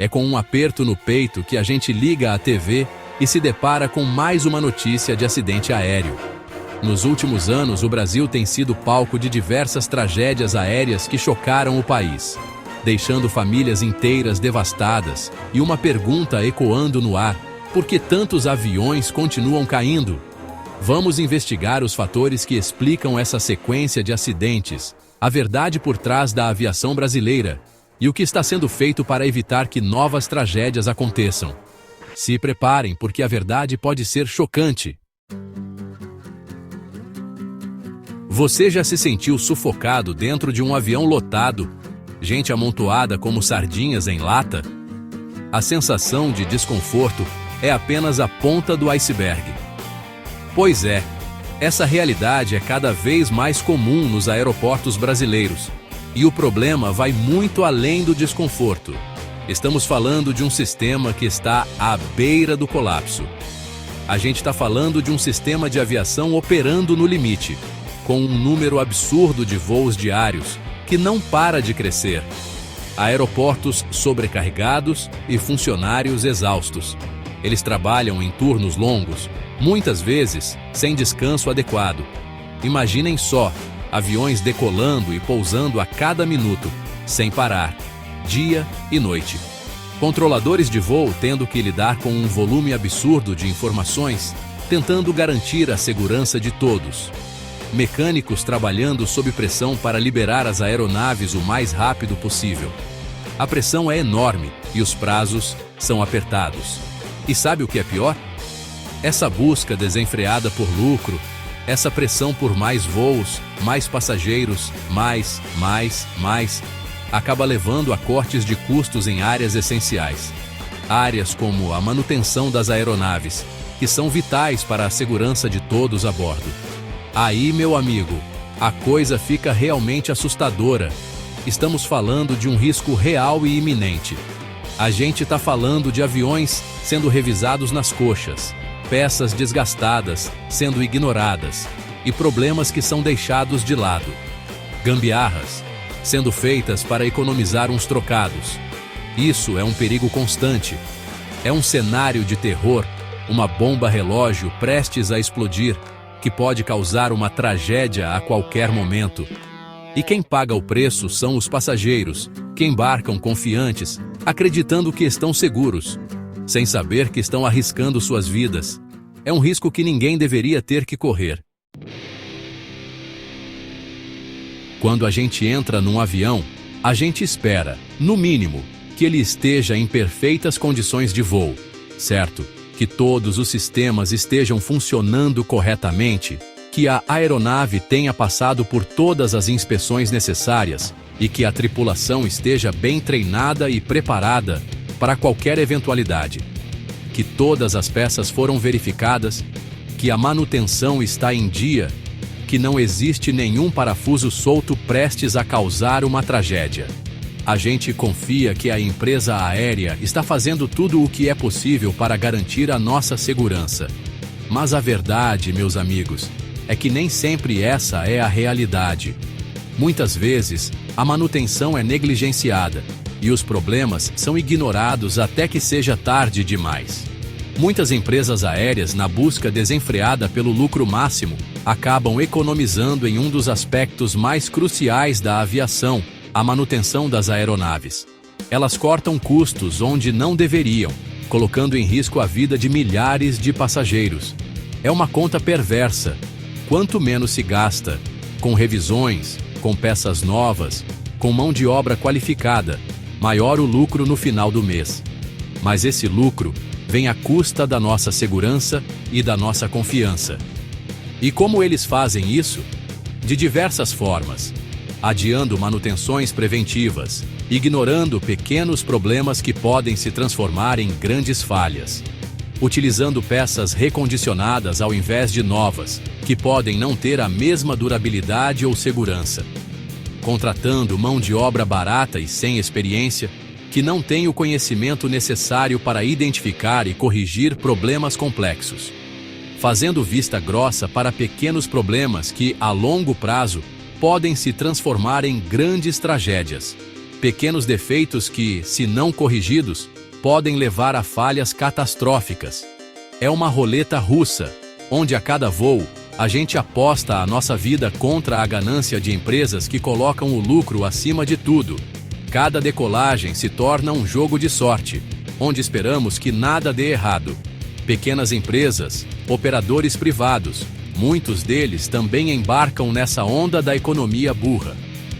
É com um aperto no peito que a gente liga a TV e se depara com mais uma notícia de acidente aéreo. Nos últimos anos, o Brasil tem sido palco de diversas tragédias aéreas que chocaram o país, deixando famílias inteiras devastadas e uma pergunta ecoando no ar: por que tantos aviões continuam caindo? Vamos investigar os fatores que explicam essa sequência de acidentes, a verdade por trás da aviação brasileira e o que está sendo feito para evitar que novas tragédias aconteçam. Se preparem, porque a verdade pode ser chocante. Você já se sentiu sufocado dentro de um avião lotado, gente amontoada como sardinhas em lata? A sensação de desconforto é apenas a ponta do iceberg. Pois é, essa realidade é cada vez mais comum nos aeroportos brasileiros. E o problema vai muito além do desconforto. Estamos falando de um sistema que está à beira do colapso. A gente está falando de um sistema de aviação operando no limite, com um número absurdo de voos diários, que não para de crescer. Aeroportos sobrecarregados e funcionários exaustos. Eles trabalham em turnos longos, muitas vezes sem descanso adequado. Imaginem só, aviões decolando e pousando a cada minuto, sem parar, dia e noite. Controladores de voo tendo que lidar com um volume absurdo de informações, tentando garantir a segurança de todos. Mecânicos trabalhando sob pressão para liberar as aeronaves o mais rápido possível. A pressão é enorme e os prazos são apertados. E sabe o que é pior? Essa busca desenfreada por lucro, essa pressão por mais voos, mais passageiros, mais, acaba levando a cortes de custos em áreas essenciais. Áreas como a manutenção das aeronaves, que são vitais para a segurança de todos a bordo. Aí, meu amigo, a coisa fica realmente assustadora. Estamos falando de um risco real e iminente. A gente está falando de aviões sendo revisados nas coxas, peças desgastadas sendo ignoradas e problemas que são deixados de lado. Gambiarras sendo feitas para economizar uns trocados. Isso é um perigo constante. É um cenário de terror, uma bomba relógio prestes a explodir, que pode causar uma tragédia a qualquer momento. E quem paga o preço são os passageiros, que embarcam confiantes, acreditando que estão seguros, sem saber que estão arriscando suas vidas. É um risco que ninguém deveria ter que correr. Quando a gente entra num avião, a gente espera, no mínimo, que ele esteja em perfeitas condições de voo, certo? Que todos os sistemas estejam funcionando corretamente, que a aeronave tenha passado por todas as inspeções necessárias e que a tripulação esteja bem treinada e preparada para qualquer eventualidade, que todas as peças foram verificadas, que a manutenção está em dia, que não existe nenhum parafuso solto prestes a causar uma tragédia. A gente confia que a empresa aérea está fazendo tudo o que é possível para garantir a nossa segurança. Mas a verdade, meus amigos, é que nem sempre essa é a realidade. Muitas vezes, a manutenção é negligenciada e os problemas são ignorados até que seja tarde demais. Muitas empresas aéreas, na busca desenfreada pelo lucro máximo, acabam economizando em um dos aspectos mais cruciais da aviação, a manutenção das aeronaves. Elas cortam custos onde não deveriam, colocando em risco a vida de milhares de passageiros. É uma conta perversa. Quanto menos se gasta, com revisões, com peças novas, com mão de obra qualificada, maior o lucro no final do mês. Mas esse lucro vem à custa da nossa segurança e da nossa confiança. E como eles fazem isso? De diversas formas. Adiando manutenções preventivas, ignorando pequenos problemas que podem se transformar em grandes falhas, utilizando peças recondicionadas ao invés de novas, que podem não ter a mesma durabilidade ou segurança, contratando mão de obra barata e sem experiência, que não tem o conhecimento necessário para identificar e corrigir problemas complexos, fazendo vista grossa para pequenos problemas que, a longo prazo, podem se transformar em grandes tragédias. Pequenos defeitos que, se não corrigidos, podem levar a falhas catastróficas. É uma roleta russa, onde a cada voo, a gente aposta a nossa vida contra a ganância de empresas que colocam o lucro acima de tudo. Cada decolagem se torna um jogo de sorte, onde esperamos que nada dê errado. Pequenas empresas, operadores privados, muitos deles também embarcam nessa onda da economia burra,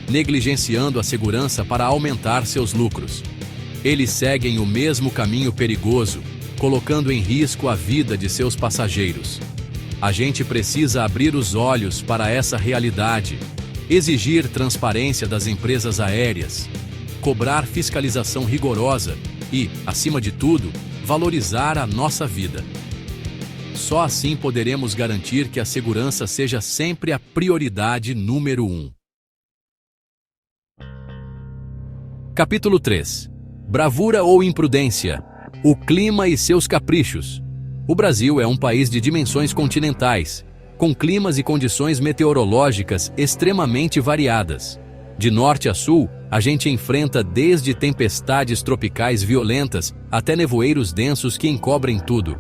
negligenciando a segurança para aumentar seus lucros. Eles seguem o mesmo caminho perigoso, colocando em risco a vida de seus passageiros. A gente precisa abrir os olhos para essa realidade, exigir transparência das empresas aéreas, cobrar fiscalização rigorosa e, acima de tudo, valorizar a nossa vida. Só assim poderemos garantir que a segurança seja sempre a prioridade número 1. Capítulo 3. Bravura ou imprudência? O clima e seus caprichos. O Brasil é um país de dimensões continentais, com climas e condições meteorológicas extremamente variadas. De norte a sul, a gente enfrenta desde tempestades tropicais violentas até nevoeiros densos que encobrem tudo.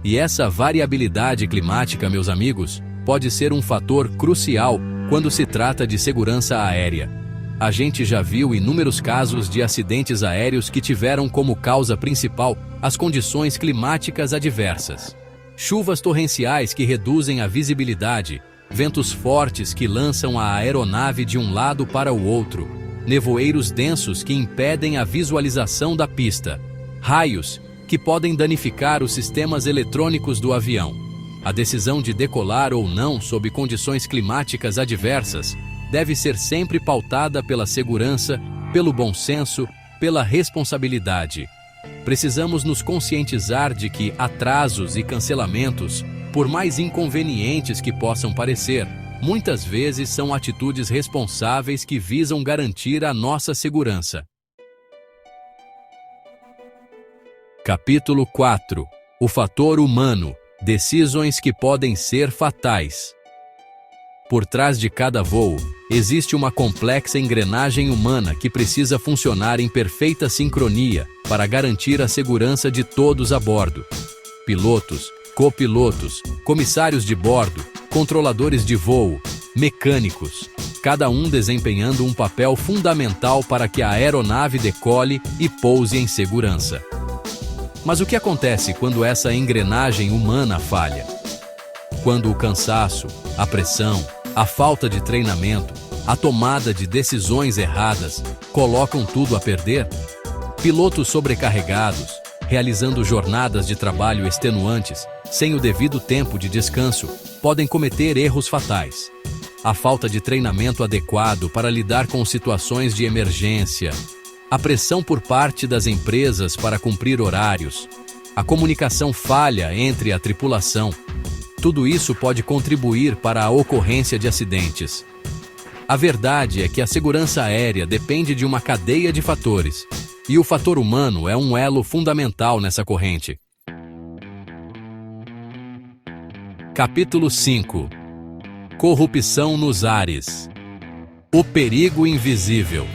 E essa variabilidade climática, meus amigos, pode ser um fator crucial quando se trata de segurança aérea. A gente já viu inúmeros casos de acidentes aéreos que tiveram como causa principal as condições climáticas adversas. Chuvas torrenciais que reduzem a visibilidade, ventos fortes que lançam a aeronave de um lado para o outro, nevoeiros densos que impedem a visualização da pista, raios que podem danificar os sistemas eletrônicos do avião. A decisão de decolar ou não sob condições climáticas adversas deve ser sempre pautada pela segurança, pelo bom senso, pela responsabilidade. Precisamos nos conscientizar de que atrasos e cancelamentos, por mais inconvenientes que possam parecer, muitas vezes são atitudes responsáveis que visam garantir a nossa segurança. Capítulo 4. O fator humano. Decisões que podem ser fatais. Por trás de cada voo, existe uma complexa engrenagem humana que precisa funcionar em perfeita sincronia para garantir a segurança de todos a bordo. Pilotos, copilotos, comissários de bordo, controladores de voo, mecânicos, cada um desempenhando um papel fundamental para que a aeronave decole e pouse em segurança. Mas o que acontece quando essa engrenagem humana falha? Quando o cansaço, a pressão, a falta de treinamento, a tomada de decisões erradas colocam tudo a perder? Pilotos sobrecarregados, realizando jornadas de trabalho extenuantes, sem o devido tempo de descanso, podem cometer erros fatais. A falta de treinamento adequado para lidar com situações de emergência, a pressão por parte das empresas para cumprir horários, a comunicação falha entre a tripulação, tudo isso pode contribuir para a ocorrência de acidentes. A verdade é que a segurança aérea depende de uma cadeia de fatores, e o fator humano é um elo fundamental nessa corrente. Capítulo 5. Corrupção nos ares. O perigo invisível.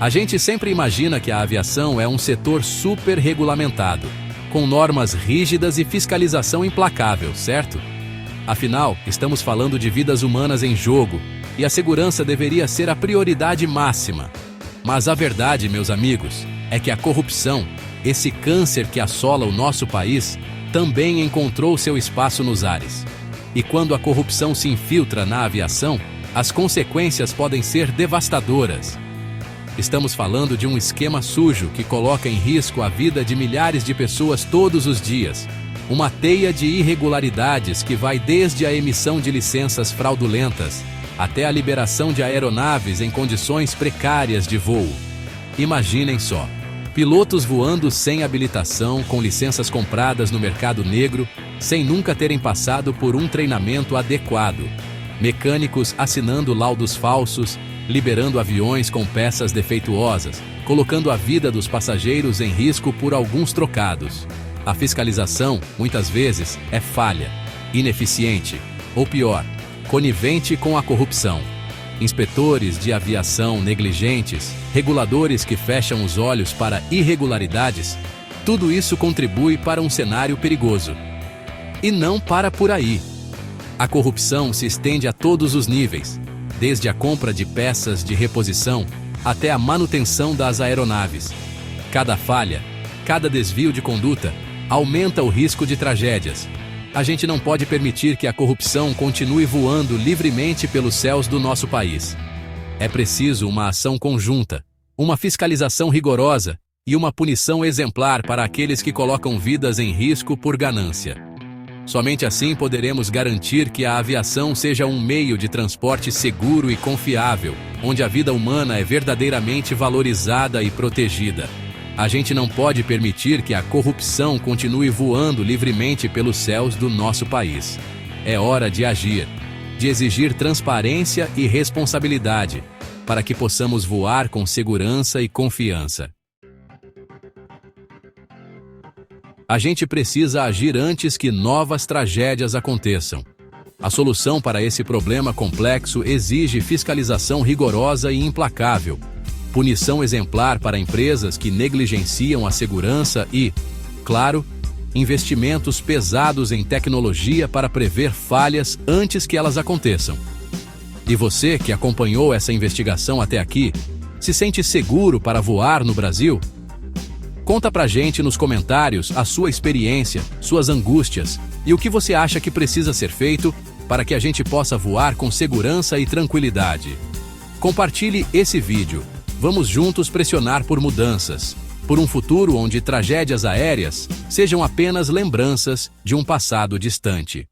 A gente sempre imagina que a aviação é um setor super regulamentado, com normas rígidas e fiscalização implacável, certo? Afinal, estamos falando de vidas humanas em jogo, e a segurança deveria ser a prioridade máxima. Mas a verdade, meus amigos, é que a corrupção, esse câncer que assola o nosso país, também encontrou seu espaço nos ares. E quando a corrupção se infiltra na aviação, as consequências podem ser devastadoras. Estamos falando de um esquema sujo que coloca em risco a vida de milhares de pessoas todos os dias. Uma teia de irregularidades que vai desde a emissão de licenças fraudulentas até a liberação de aeronaves em condições precárias de voo. Imaginem só, pilotos voando sem habilitação, com licenças compradas no mercado negro, sem nunca terem passado por um treinamento adequado. Mecânicos assinando laudos falsos, liberando aviões com peças defeituosas, colocando a vida dos passageiros em risco por alguns trocados. A fiscalização, muitas vezes, é falha, ineficiente, ou pior, conivente com a corrupção. Inspetores de aviação negligentes, reguladores que fecham os olhos para irregularidades, tudo isso contribui para um cenário perigoso. E não para por aí. A corrupção se estende a todos os níveis, desde a compra de peças de reposição até a manutenção das aeronaves. Cada falha, cada desvio de conduta, aumenta o risco de tragédias. A gente não pode permitir que a corrupção continue voando livremente pelos céus do nosso país. É preciso uma ação conjunta, uma fiscalização rigorosa e uma punição exemplar para aqueles que colocam vidas em risco por ganância. Somente assim poderemos garantir que a aviação seja um meio de transporte seguro e confiável, onde a vida humana é verdadeiramente valorizada e protegida. A gente não pode permitir que a corrupção continue voando livremente pelos céus do nosso país. É hora de agir, de exigir transparência e responsabilidade, para que possamos voar com segurança e confiança. A gente precisa agir antes que novas tragédias aconteçam. A solução para esse problema complexo exige fiscalização rigorosa e implacável, punição exemplar para empresas que negligenciam a segurança e, claro, investimentos pesados em tecnologia para prever falhas antes que elas aconteçam. E você que acompanhou essa investigação até aqui, se sente seguro para voar no Brasil? Conta pra gente nos comentários a sua experiência, suas angústias e o que você acha que precisa ser feito para que a gente possa voar com segurança e tranquilidade. Compartilhe esse vídeo. Vamos juntos pressionar por mudanças, por um futuro onde tragédias aéreas sejam apenas lembranças de um passado distante.